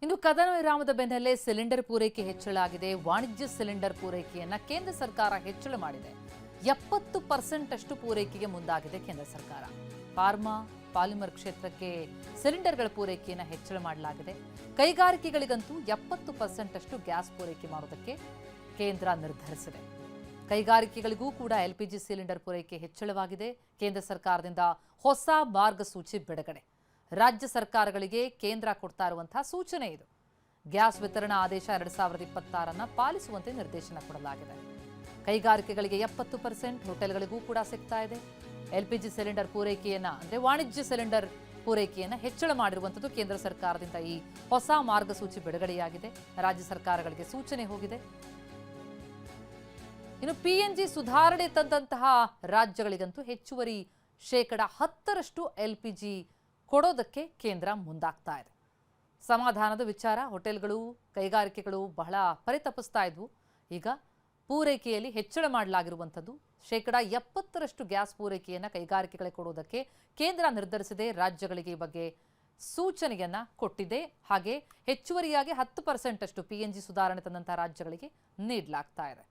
ಇನ್ನು ಕದನ ವಿರಾಮದ ಬೆನ್ನಲ್ಲೇ ಸಿಲಿಂಡರ್ ಪೂರೈಕೆ ಹೆಚ್ಚಳಾಗಿದೆ. ವಾಣಿಜ್ಯ ಸಿಲಿಂಡರ್ ಪೂರೈಕೆಯನ್ನ ಕೇಂದ್ರ ಸರ್ಕಾರ ಹೆಚ್ಚಳ ಮಾಡಿದೆ. 70% ಅಷ್ಟು ಪೂರೈಕೆಗೆ ಮುಂದಾಗಿದೆ ಕೇಂದ್ರ ಸರ್ಕಾರ. ಫಾರ್ಮಾ ಪಾಲಿಮರ್ ಕ್ಷೇತ್ರಕ್ಕೆ ಸಿಲಿಂಡರ್ಗಳ ಪೂರೈಕೆಯನ್ನು ಹೆಚ್ಚಳ ಮಾಡಲಾಗಿದೆ. ಕೈಗಾರಿಕೆಗಳಿಗಂತೂ 70% ಅಷ್ಟು ಗ್ಯಾಸ್ ಪೂರೈಕೆ ಮಾಡೋದಕ್ಕೆ ಕೇಂದ್ರ ನಿರ್ಧರಿಸಿದೆ. ಕೈಗಾರಿಕೆಗಳಿಗೂ ಕೂಡ ಎಲ್ಪಿಜಿ ಸಿಲಿಂಡರ್ ಪೂರೈಕೆ ಹೆಚ್ಚಳವಾಗಿದೆ. ಕೇಂದ್ರ ಸರ್ಕಾರದಿಂದ ಹೊಸ ಮಾರ್ಗಸೂಚಿ ಬಿಡುಗಡೆ. ರಾಜ್ಯ ಸರ್ಕಾರಗಳಿಗೆ ಕೇಂದ್ರ ಕೊಡ್ತಾ ಇರುವಂತಹ ಸೂಚನೆ ಇದು. ಗ್ಯಾಸ್ ವಿತರಣಾ ಆದೇಶ 2026 ಪಾಲಿಸುವಂತೆ ನಿರ್ದೇಶನ ಕೊಡಲಾಗಿದೆ. ಕೈಗಾರಿಕೆಗಳಿಗೆ 70%, ಹೋಟೆಲ್ಗಳಿಗೂ ಕೂಡ ಸಿಗ್ತಾ ಇದೆ. ಎಲ್ಪಿಜಿ ಸಿಲಿಂಡರ್ ಪೂರೈಕೆಯನ್ನ ಅಂದ್ರೆ ವಾಣಿಜ್ಯ ಸಿಲಿಂಡರ್ ಪೂರೈಕೆಯನ್ನ ಹೆಚ್ಚಳ ಮಾಡಿರುವಂಥದ್ದು ಕೇಂದ್ರ ಸರ್ಕಾರದಿಂದ ಈ ಹೊಸ ಮಾರ್ಗಸೂಚಿ ಬಿಡುಗಡೆಯಾಗಿದೆ. ರಾಜ್ಯ ಸರ್ಕಾರಗಳಿಗೆ ಸೂಚನೆ ಹೋಗಿದೆ. ಇನ್ನು ಪಿಎನ್ಜಿ ಸುಧಾರಣೆ ತಂದಂತಹ ರಾಜ್ಯಗಳಿಗಂತೂ ಹೆಚ್ಚುವರಿ 10% ಎಲ್ಪಿಜಿ ಕೊಡೋದಕ್ಕೆ ಕೇಂದ್ರ ಮುಂದಾಗ್ತಾ ಇದೆ. ಸಮಾಧಾನದ ವಿಚಾರ. ಹೋಟೆಲ್ಗಳು ಕೈಗಾರಿಕೆಗಳು ಬಹಳ ಪರಿತಪಿಸ್ತಾ ಇದ್ವು. ಈಗ ಪೂರೈಕೆಯಲ್ಲಿ ಹೆಚ್ಚಳ ಮಾಡಲಾಗಿರುವಂಥದ್ದು 70% ಗ್ಯಾಸ್ ಪೂರೈಕೆಯನ್ನು ಕೈಗಾರಿಕೆಗಳಿಗೆ ಕೊಡೋದಕ್ಕೆ ಕೇಂದ್ರ ನಿರ್ಧರಿಸಿದೆ. ರಾಜ್ಯಗಳಿಗೆ ಈ ಬಗ್ಗೆ ಸೂಚನೆಯನ್ನ ಕೊಟ್ಟಿದೆ. ಹಾಗೆ ಹೆಚ್ಚುವರಿಯಾಗಿ 10% ಅಷ್ಟು ಪಿಎನ್ಜಿ ಸುಧಾರಣೆ ತಂದಂತಹ ರಾಜ್ಯಗಳಿಗೆ ನೀಡಲಾಗ್ತಾ ಇದೆ.